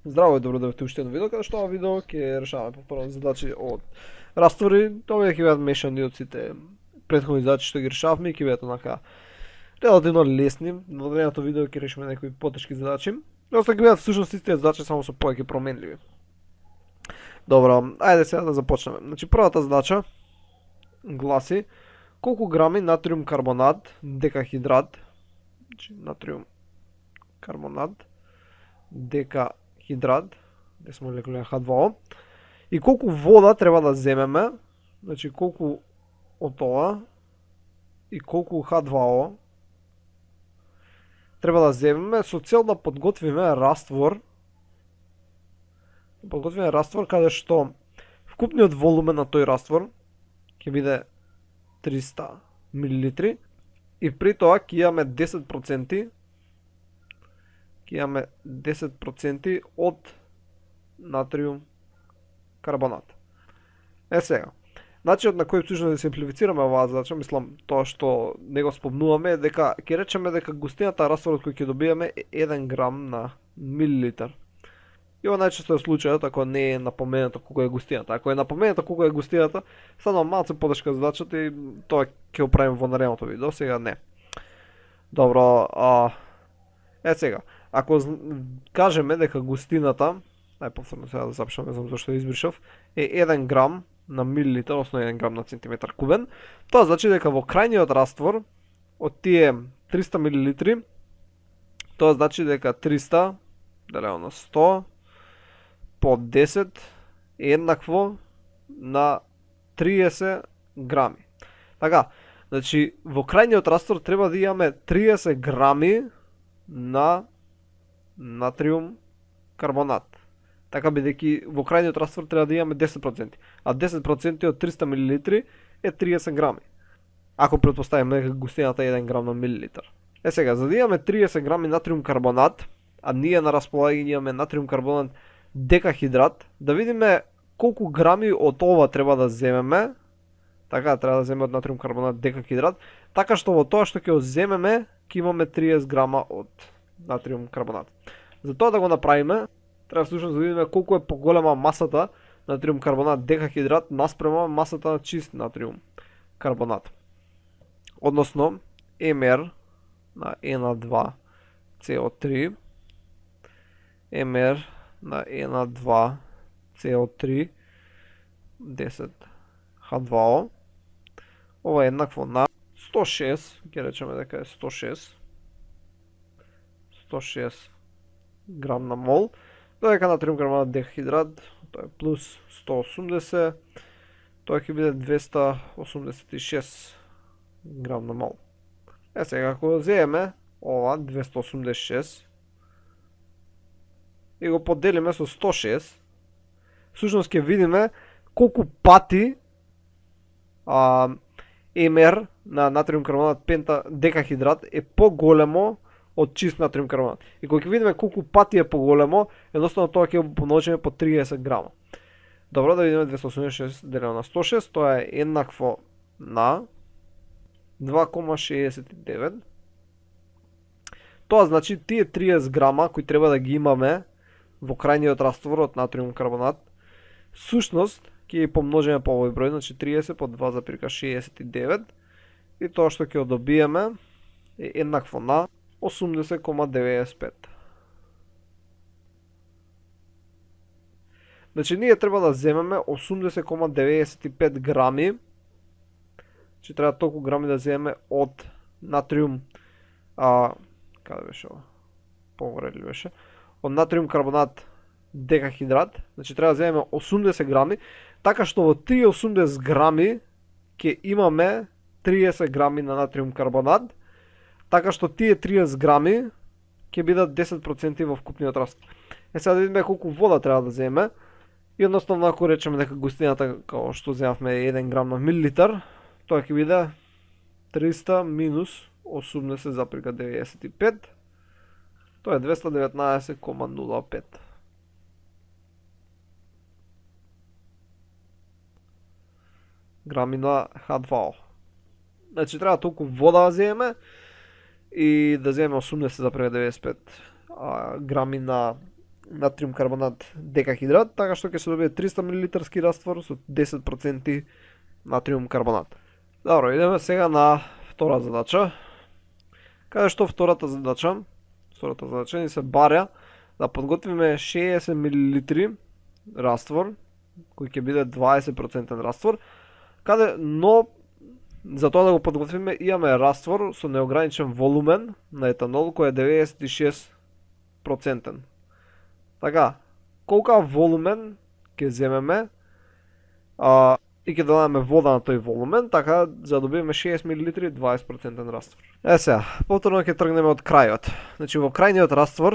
Здраво и добро дојдовте уште едно видео, каде што ова видео ќе решаваме повторно задачи од раствори. Тоа ќе бидат мешани од сите претходни задачи што ги решавме и ќе бидат онака релативно лесни. Во наредното видео ќе решиме некои потешки задачи. Оста ќе бидат всушност истите задачи само со повеќе променливи. Добро, ајде сега да започнеме. Значи првата задача гласи колку грами натриум карбонат декахидрат, значи натриум карбонат декахидрат, де сме молекула H2O, и колку вода треба да земеме, значи колку од тоа и колку H2O треба да земеме со цел да подготвиме раствор каде што вкупниот волумен на тој раствор ќе биде 300 мл и при тоа ќе имаме 10% од натриум карбонат. Сега, начинот на кој всушност да симплифицираме оваа задача, мислам тоа што не го спомнуваме, е дека ќе речеме дека густината растворот кој ќе добиеме е 1 грам на милилитар. И ова најчесто е случајот ако не е напоменато колку е густината. Ако е напоменато колку е густината, станува малку потешка задачата и тоа ќе го правиме во наредното видео, сега не. Добро, сега, ако кажеме дека густината, повторно сега да запишам, не знам зашто избришав, е 1 грам на милилитар, односно 1 грам на центиметар кубен, тоа значи дека во крајниот раствор од тие 300 милилитри, тоа значи дека 300 делено на 100 по 10 е еднакво на 30 грами. Така, значи во крајниот раствор треба да имаме 30 грами на натриум карбонат. Така бидејќи во крајниот раствор треба да имаме 10%, а 10% од 300 мл е 30 грами. Ако претпоставиме дека густината е 1 грам на милилитар. Сега, за да имаме 30 грами натриум карбонат, а ние на располагање имаме натриум карбонат декахидрат, да видиме колку грами од ова треба да земеме. Така, треба да земеме од натриум карбонат декахидрат, така што во тоа што ќе го земеме, ќе имаме 30 грама од натриум карбонат. За тоа да го направиме, треба всушност да видиме колку е поголема масата на натриум карбонат декахидрат наспрема масата на чист натриум карбонат. Односно, МР на Na2CO3 МР на Na2CO3 10 H2O, ова е еднакво на 106, ќе речеме дека е 106 грам на мол, додека натриум карбонат декахидрат, тоа е плюс 180, тоа ќе биде 286 грам на мол. Сега, ако земеме ова 286 и го поделиме со 106, всушност ќе видиме колку пати МР на натриум карбонат декахидрат е поголемо од чист натриум карбонат. И кога ќе видиме колку пати е поголемо, едноставно тоа ќе го помножиме по 30 грама. Добро, да видиме 286 делено на 106, тоа е еднакво на 2,69. Тоа значи тие 30 грама кои треба да ги имаме во крајниот раствор од натриум карбонат, всушност ќе ги помножиме по овој број, значи 30 по 2,69 и тоа што ќе добиеме е еднакво на 80,95. Значи ние треба да земеме 80,95 грами, че треба толку грами да земеме од натриум, каде беше ова? Погоре ли беше? Од натриум карбонат декахидрат, значи треба да земеме 80 грами, така што во тие 80 грами ќе имаме 30 грами на натриум карбонат, така што тие 30 грами ќе бидат 10% во вкупниот раствор. Сега да видиме колку вода треба да земеме, и едноставно ако речеме дека густината како што земавме е 1 грам на милилитар, тоа ќе биде 300 минус 80,95, тоа е 219,05. Грами на H2O. Значи треба толку вода да земеме и да земеме 80,95 грами на натриум карбонат декахидрат, така што ќе се добие 300 мл раствор со 10% натриум карбонат. Добро, идеме сега на втора задача. Каде што втората задача ни се барја да подготвиме 60 мл раствор, кој ќе биде 20% раствор, но за тоа да го подготвиме имаме раствор со неограничен волумен на етанол кој е 96%. Така, колка волумен ќе земеме и ќе додадеме вода на тој волумен, така за да добиеме 60 мл 20% раствор. Сега, повторно ќе тргнеме од крајот. Значи во крајниот раствор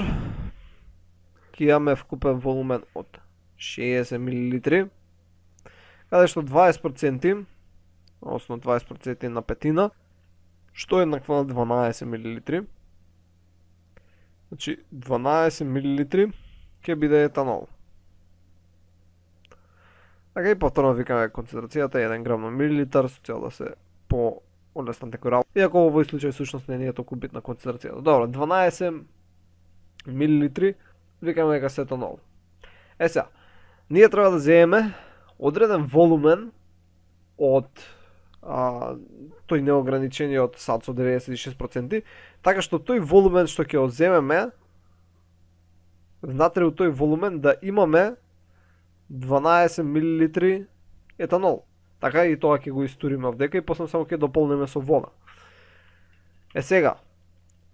ќе имаме вкупен волумен од 60 мл, каде што 20%, односно 20% на петина, што е еднакво на 12 мл. Значи 12 мл ќе биде етанол. Така и повторно викаме концентрацијата 1 грам на милилитар, со цел да се по-олесна некој работа. Иако во овој случај всушност не е толку битна концентрацијата. Добро, 12 милилитри викаме дека се етанол. Сега, ние треба да земеме одреден волумен од тој неограничениот сад со 96%, така што тој волумен што ќе одземеме, внатре у тој волумен да имаме 12 мл етанол. Така и тоа ќе го истуриме овдека и после само ќе дополниме со вода. Сега,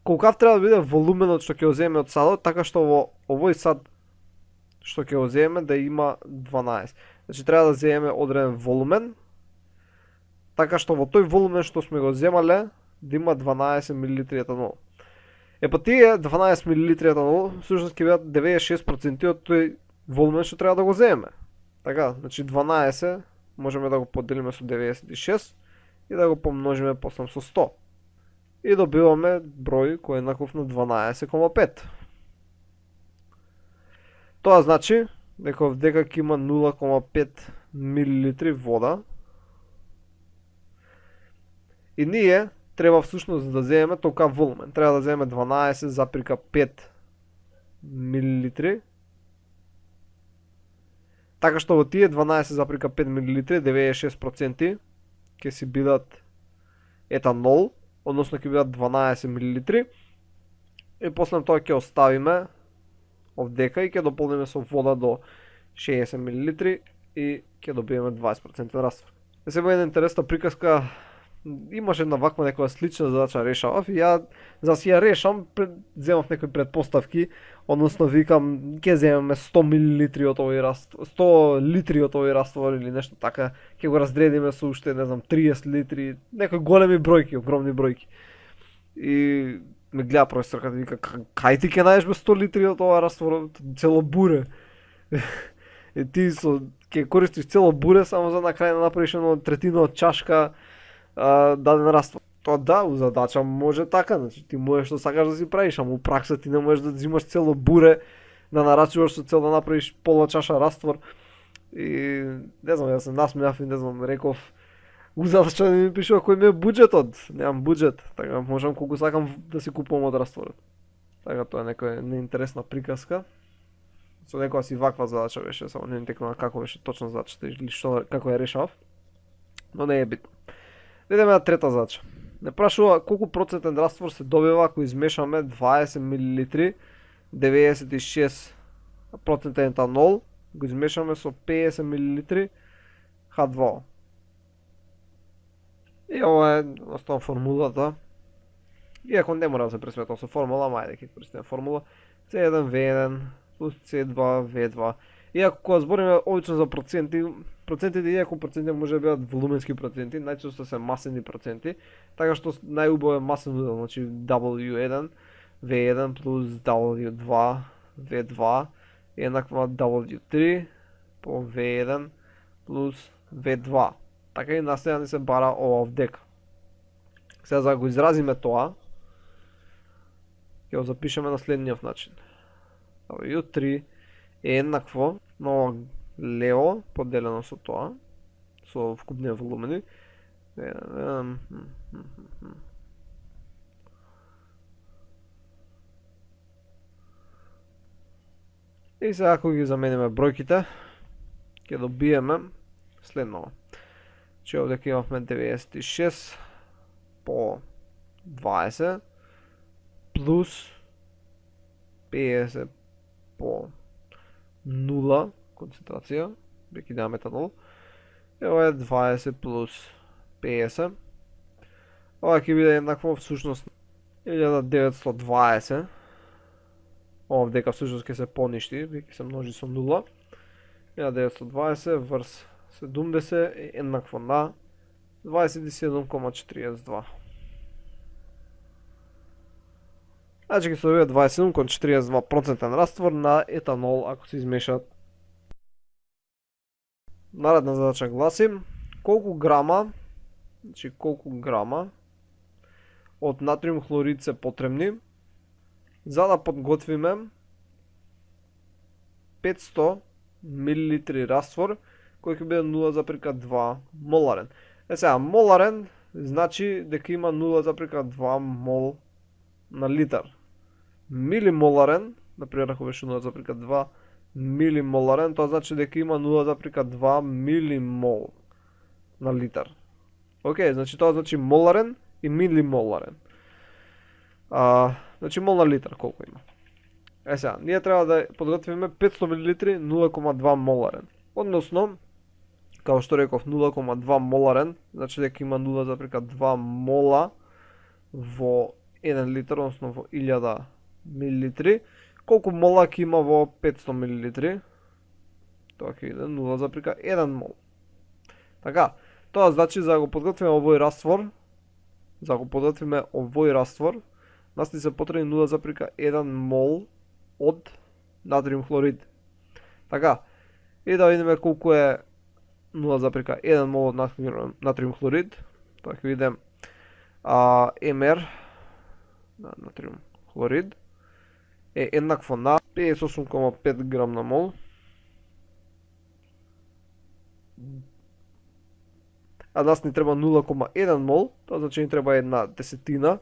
колкав треба да биде волуменот што ќе одземеме од садот, така што во овој сад што ќе одземеме да има 12. Значи треба да земеме одреден волумен, така што во тој волумен што сме го земале да има 12 мл етанол. Па тие 12 мл етанол всушност ќе бидат 96% од тој волумен што треба да го земеме. Така, значи 12 можеме да го поделиме со 96 и да го помножиме после со 100. И добиваме број кој е еднаков на 12,5. Тоа значи дека овдека ќе има 0,5 мл вода. И ние треба всушност да земеме толка волумен. Треба да земеме 12,5 мл. Така што во тие 12,5 мл 96% ќе си бидат етанол, односно ќе бидат 12 мл. И после тоа ќе оставиме овдека и ќе дополниме со вода до 60 мл и ќе добиеме 20% раствор. Сега една интересна приказка. Имаше една ваква некоја слична задача решавав и ја за си ја решам, земав некои предпоставки, односно викам ќе земеме 100 мл од овој раствор, 100 литри од овој раствор или нешто така, ќе го разредиме со уште не знам 30 литри, некои големи бројки, огромни бројки. И ме гледа професорката и вика кај ти ќе најдеш 100 литри од овој раствор, цело буре. И ти ќе користиш цело буре само за на крај да направиш едно третина од чашка даден раствор. Тоа да, у задача може така, значи ти можеш што сакаш да си правиш, ама у пракса ти не можеш да взимаш цело буре, да нарачуваш со цел да направиш пола чаша раствор. И не знам, јас се насмеав и не знам, реков у задача да ми пишува кој ми е буџетот. Немам буџет, така можам колку сакам да си купувам од растворот. Така тоа е некоја неинтересна приказка. Со некоја си ваква задача беше, само не ми текнува како беше точно задачата или што како ја решав. Но не е битно. Идеме на трета задача. Не прашува колку процентен раствор се добива ако измешаме 20 мл 96% етанол, го измешаме со 50 мл H2O. И ова е основна формулата. Иако не мора да се пресметам со формула, ама ајде ќе користиме формула. C1V1 плюс C2V2. Иако кога збориме обично за проценти, процентите иако проценти може да бидат волуменски проценти, најчесто се масени проценти, така што најубаво е масен удел, значи W1 V1 плюс W2 V2 е еднаква W3 по V1 плюс V2. Така и наследно ни се бара ова овдека. Сега за да го изразиме тоа, ќе го запишеме на следниот начин. W3 е еднакво на лево поделено со тоа, со вкупниот волумени. И сега ако ги замениме бројките, ќе добиеме следново. Че овде ќе имавме 96 по 20 плюс 50 по 0 концентрација, веќе да метанол. Ево е 20 плюс 50. Ова ќе биде еднакво всушност 1920. Овдека всушност ќе се поништи, веќе се множи со 0. 1920 врз 70 е еднакво на 27,42. Значи ќе се добие 27,42% раствор на етанол ако се измешат. Наредна задача гласи колку грама од натриум хлорид се потребни за да подготвиме 500 мл раствор кој ќе биде 0,2 моларен. Сега, моларен значи дека има 0,2 мол на литар. Милимоларен, например, ако беше 0,2 милимоларен, тоа значи дека има 0,2 милимол на литар. Океј, значи тоа значи моларен и милимоларен. Значи мол на литар колку има. Сега, ние треба да подготвиме 500 мл 0,2 моларен. Односно, као што реков 0,2 моларен, значи дека има 0,2 мола во 1 литар, односно во 1000 мл. Колку мола ќе има во 500 мл? Тоа ќе биде 0,1 мол. Така, тоа значи за да го подготвиме овој раствор, нас ни се потребни 0,1 мол од натриум хлорид. Така, и да видиме колку е 0,1 мол од натриум хлорид. Тоа ќе видим МР на натриум хлорид е еднакво на 58,5 грам на мол. А нас ни треба 0,1 мол, тоа значи ни треба една десетина,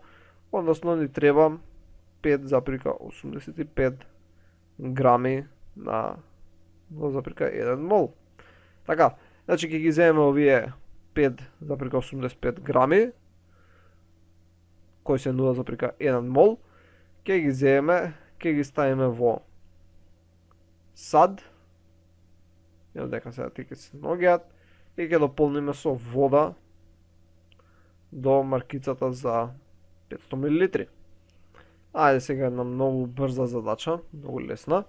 односно ни треба 5,85 грами на 0,1 мол. Така, значи ќе ги земеме овие 5,85 грами, кои се 0,1 мол, ќе ги земеме, ќе ги ставиме во сад, и дека сега тие ќе се ногиат, и ќе дополниме со вода до маркицата за 500 мл. Ајде сега една многу брза задача, многу лесна.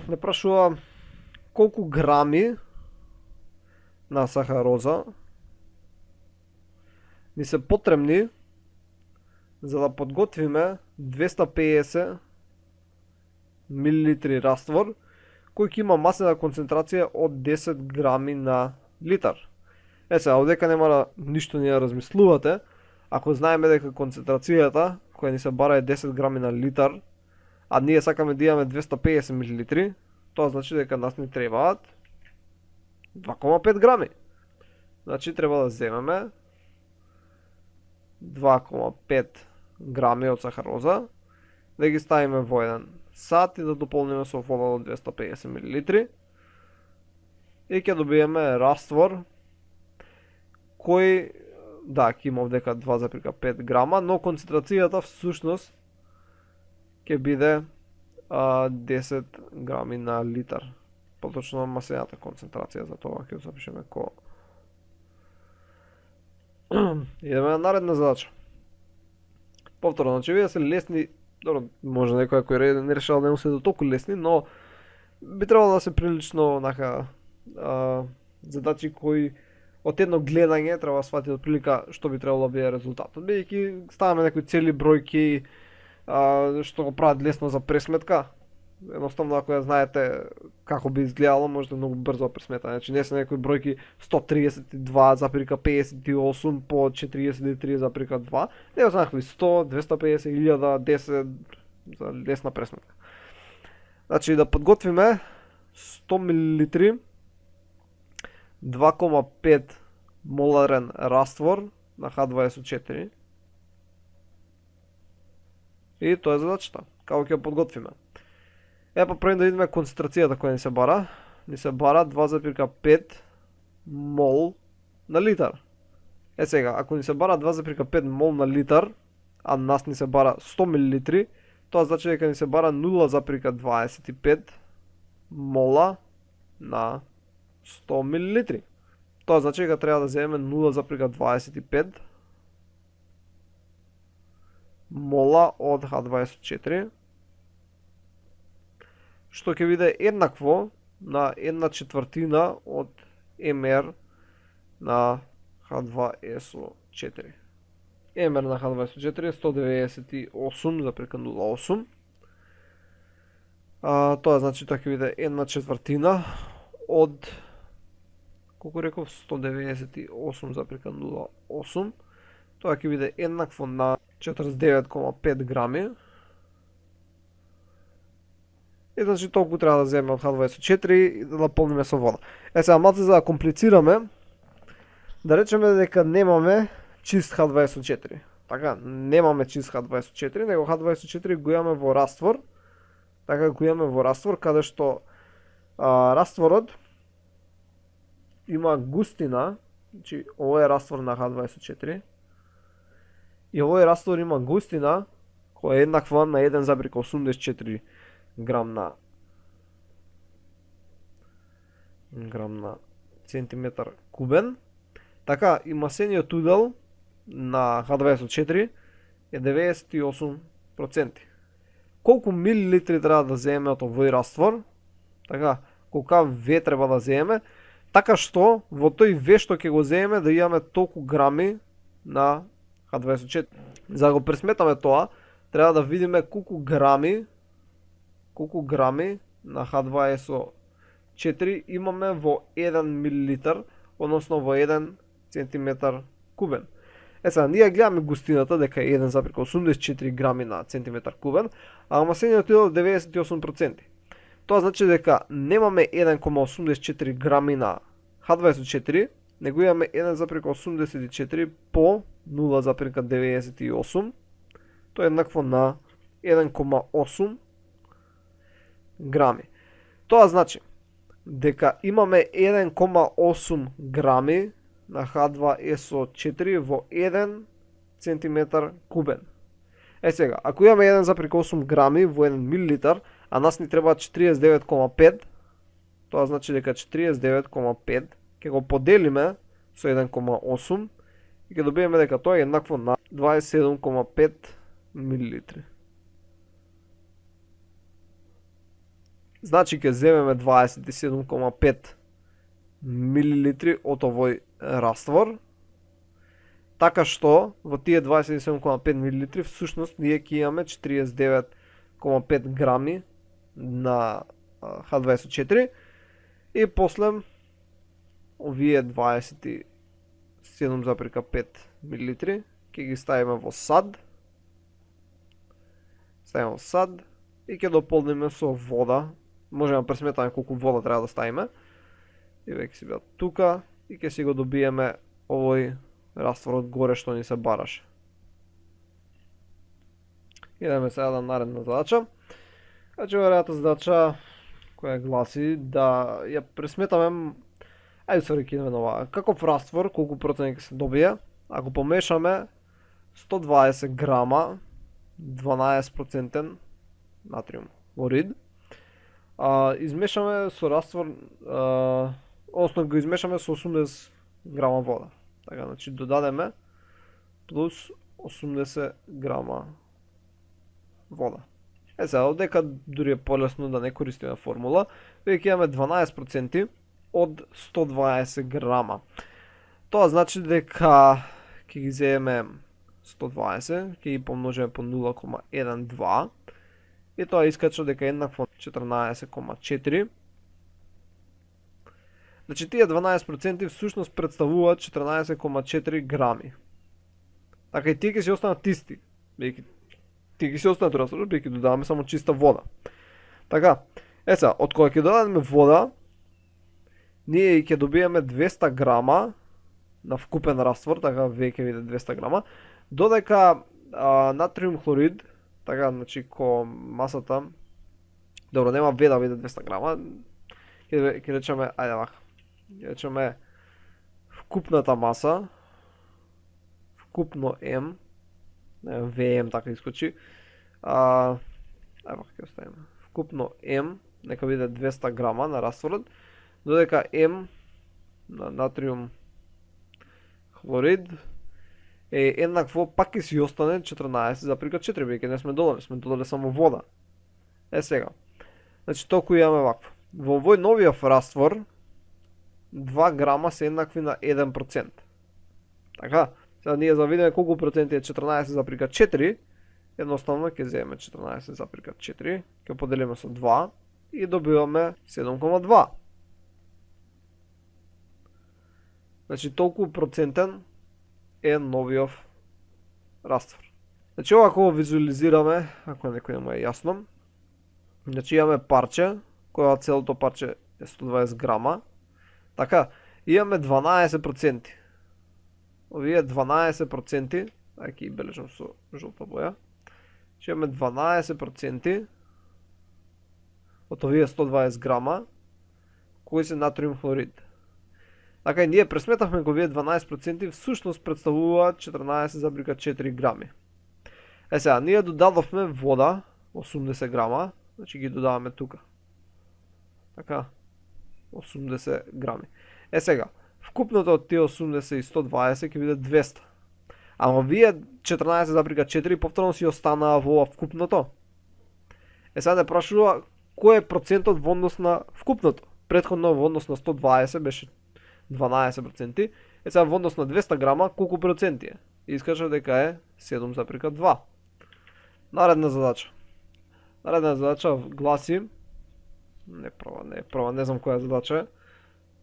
Не прашува колку грами на сахароза ни се потребни за да подготвиме 250 мл раствор кој ќе има масена концентрација од 10 грами на литар. Сега, овдека нема да ништо ни да размислувате. Ако знаеме дека концентрацијата која ни се бара е 10 грами на литар, а ние сакаме да имаме 250 мл, тоа значи дека нас ни требаат 2,5 грами. Значи треба да земеме 2,5 грами од сахароза, да ги ставиме во еден сад и да дополниме со вода до 250 мл. И ќе добиеме раствор кој, да, ќе има овдека 2,5 грама, но концентрацијата всушност ќе биде 10 грами на литар. Поточно масената концентрација, за тоа ќе запишеме ко. Идеме на наредна задача. Повторно, значи вие се лесни, добро, може некој кој не решава да му се до толку лесни, но би требало да се прилично онака задачи кои од едно гледање треба да свати од прилика што би требало да биде резултатот. Бидејќи ставаме некои цели бројки што го прават лесно за пресметка. Едноставно ако ја знаете како би изгледало, можете многу брзо да пресметате. Значи не се некои бројки 132,58 по 43,2, него се некои 100, 250, 1000, 10 за лесна пресметка. Значи да подготвиме 100 мл 2,5 моларен раствор на H2SO4. И тоа е задачата. Како ќе подготвиме? Па пред да видиме концентрацијата која ни се бара. Ни се бара 2,5 мол на литар. Сега, ако ни се бара 2,5 мол на литар, а нас ни се бара 100 мл, тоа значи дека ни се бара 0,25 мола на 100 мл. Тоа значи дека треба да земеме 0,25 мола од H24, што ќе биде еднакво на 1/4 од МР на H2SO4. МР на H2SO4 е 198,08. Тоа значи тоа ќе биде 1/4 од, колку реков, 198,08. Тоа ќе биде еднакво на 49,5 грами. И значи толку треба да земеме од H2SO4 и да наполниме со вода. Сега малце за да комплицираме, да речеме дека немаме чист H2SO4. Така, немаме чист H2SO4, него H2SO4 го имаме во раствор. Така го имаме во раствор, каде што растворот има густина, значи ово е раствор на H2SO4. И овој раствор има густина која е еднаква на 1,84 грам на центиметар кубен. Така, и масениот удел на H2SO4 е 98%. Колку милилитри треба да земеме од овој раствор? Така, колка В треба да земеме, така што во тој В што ќе го земеме да имаме толку грами на H2SO4. За да го пресметаме тоа, треба да видиме колку грами на H2SO4 имаме во 1 милилитар, односно во 1 центиметар кубен. Сега, ние гледаме густината дека е 1,84 грами на центиметар кубен, а масениот удел е 98%. Тоа значи дека немаме 1,84 грами на H2SO4, него имаме 1,84 по 0,98, тоа е еднакво на 1,8 грами. Тоа значи дека имаме 1,8 грами на H2SO4 во 1 центиметар кубен. Сега, ако имаме 1,8 грами во 1 милилитар, а нас ни треба 49,5, тоа значи дека 49,5 ќе го поделиме со 1,8 и ќе добиеме дека тоа е еднакво на 27,5 милилитри. Значи ќе земеме 27,5 милилитри од овој раствор, така што во тие 27,5 милилитри всушност ние ќе имаме 49,5 грами на H2SO4 и после овие 27,5 милилитри ќе ги ставиме во сад. Ставиме во сад и ќе дополниме со вода. Можеме да пресметаме колку вода треба да ставиме. И веќе си беа тука и ќе си го добиеме овој раствор од горе што ни се бараше. Идеме сега на наредна задача. Значи, веројатно задача која гласи да ја пресметаме, ајде се рекидаме на ова, каков раствор, колку процент ќе се добие, ако помешаме 120 грама 12% натриум хлорид, измешаме со раствор, односно го измешаме со 80 грама вода. Така, значи додадеме плюс 80 грама вода. Сега, одека дури е полесно да не користиме формула, веќе имаме 12% од 120 грама. Тоа значи дека ќе ги земеме 120, ќе ги помножиме по 0,12 и тоа искача дека е еднакво 14,4. Значи тие 12% всушност представуваат 14,4 грами. Така и тие ќе се останат исти. Тие ќе се останат раствор, бидејќи додаваме само чиста вода. Така, сега, од кога ќе додадеме вода, ние ќе добиеме 200 грама на вкупен раствор, така веќе виде 200 грама, додека натриум хлорид, така, значи ко масата Добро, нема V да биде 200 грама. Ќе речеме, ајде вака. Ќе речеме вкупната маса, вкупно M, VM така искочи. Ајде вака ќе оставиме. Вкупно M, нека биде 200 грама на растворот, додека M на натриум хлорид е еднакво, пак ќе си остане 14,4, бидејќи не сме додале само вода. Сега. Значи толку имаме вакво. Во овој новиот раствор 2 грама се еднакви на 1%. Така, сега ние за да видиме колку проценти е 14,4, едноставно ќе земеме 14,4, ќе поделиме со 2 и добиваме 7,2. Значи толку процентен е новиот раствор. Значи ова ако визуализираме, ако некој не му е јасно, значи имаме парче, која целото парче е 120 грама. Така, имаме 12%. Овие 12%, ајде ќе бележам со жолта боја. Че имаме 12% од овие 120 грама кои се натриум хлорид. Така и ние пресметавме го овие 12% всушност представуваат 14,4 грами. Сега, ние додадовме вода 80 грама, значи ги додаваме тука. Така, 80 грами. Сега, вкупното од тие 80 и 120 ќе биде 200. Ама вие 14,4 повторно си останаа во вкупното. Сега не прашува кој е процентот во однос на вкупното. Претходно во однос на 120 беше 12%. Сега во однос на 200 грама колку проценти е? Искача дека е 7,2. Наредна задача. Наредна задача гласи, не прва, не знам која задача е.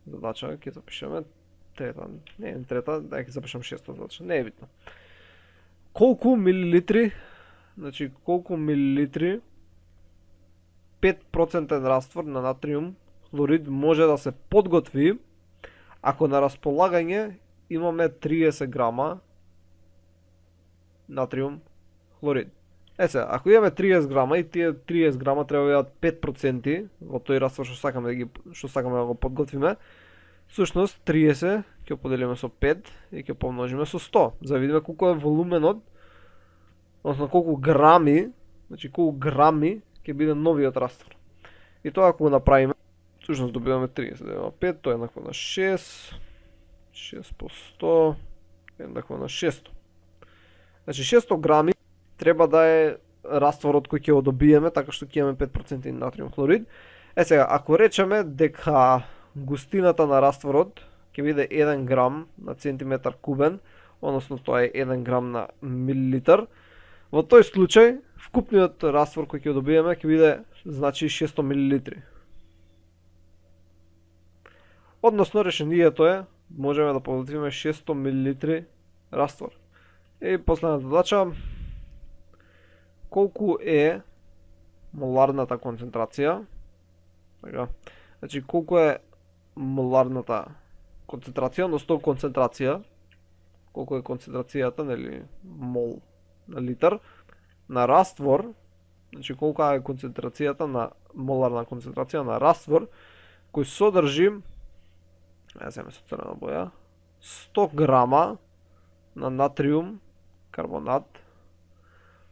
Задача ќе запишеме трета, не трета, дај ќе запишам шеста задача, не е битно. Колку милилитри, значи колку милилитри 5% раствор на натриум хлорид може да се подготви ако на располагање имаме 30 грама натриум хлорид. Сега, ако имаме 30 грама и тие 30 грама треба да бидат 5% во тој раствор што сакаме да го подготвиме, всушност 30 ќе поделиме со 5 и ќе помножиме со 100, за да видиме колку е волуменот, односно колку грами, значи колку грами ќе биде новиот раствор. И тоа ако го направиме, всушност добиваме 30 делено 5, тоа е еднакво на 6, 6 по 100, еднакво на 600. Значи 600 грами треба да е растворот кој ќе го добиеме, така што ќе имаме 5% натриум хлорид. Сега, ако речеме дека густината на растворот ќе биде 1 грам на центиметар кубен, односно тоа е 1 грам на милилитар, во тој случај вкупниот раствор кој ќе добиеме ќе биде значи 600 милилитри. Односно решението е можеме да подготвиме 600 милилитри раствор. И последната задача, колку е моларната концентрација? Така. Значи колку е моларната концентрација, односно концентрација, колку е концентрацијата, нели, мол на литар на раствор, значи колка е концентрацијата на моларна концентрација на раствор кој содржи, земе со црвена боја, 100 грама на натриум карбонат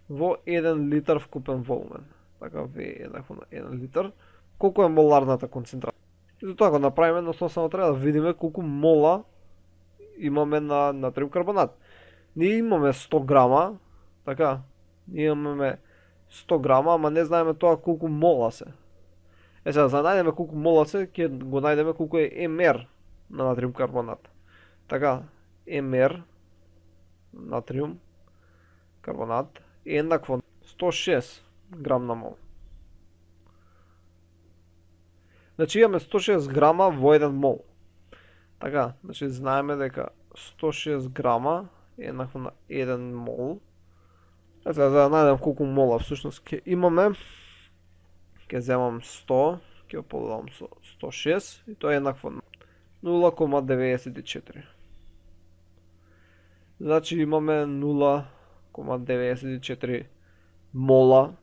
во 1 литар вкупен волумен. Така V еднакво на 1 литар. Колку е моларната концентрација? И за тоа го направиме, но само треба да видиме колку мола имаме на натриум карбонат. Ние имаме 100 грама, така, ние имаме 100 грама, ама не знаеме тоа колку мола се. Сега, за да најдеме колку мола се, ќе го најдеме колку е МР на натриум карбонат. Така, МР натриум карбонат е еднакво 106 грам на мол. Значи имаме 106 грама во 1 мол. Така, значи знаеме дека 106 грама е еднакво на 1 мол. Сега, за да најдем колку мола всушност ќе имаме, ќе земам 100, ќе го поделам со 106 и тоа е еднакво на 0,94. Значи имаме 0,94 мола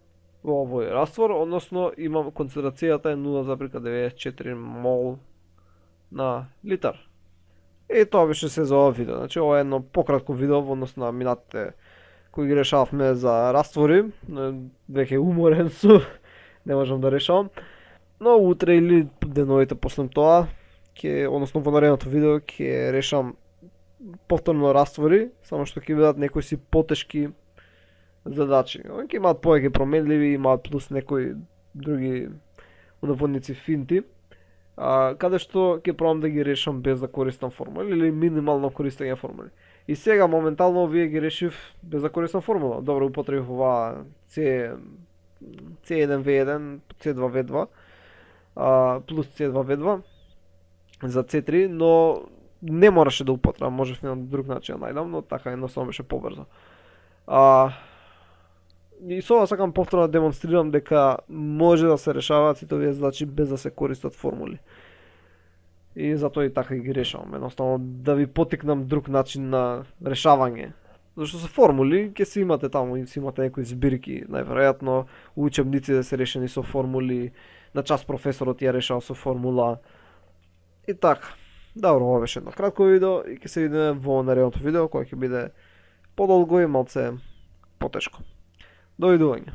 во овој раствор, односно имам концентрацијата е 0,94 мол на литар. И тоа беше се за ова видео. Значи ова е едно пократко видео во однос на минатите кои ги решавме за раствори. Веќе уморен сум, не можам да решавам. Но утре или деновите после тоа, односно во наредното видео ќе решам повторно раствори, само што ќе бидат некои си потешки задачи. Ќе имаат повеќе променливи, имаат плюс некои други удоводници финти, каде што ќе пробам да ги решам без да користам формули или минимално користење формули. И сега моментално вие ги решив без да користам формула. Добро, употребив оваа C1V1, C2V2, плюс C2V2 за C3, но не мораше да употребам, можев на друг начин да најдам, но така едноставно беше побрзо. И со ова сакам повторно да демонстрирам дека може да се решаваат сите овие задачи без да се користат формули. И затоа и така ги решавам, едноставно да ви потикнам друг начин на решавање. Зашто со формули ќе си имате таму и си имате некои збирки, најверојатно учебниците се решени со формули, на час професорот ја решава со формула. И така. Добро, ова беше едно кратко видео и ќе се видиме во наредното видео кое ќе биде подолго и малце потешко. Довидување.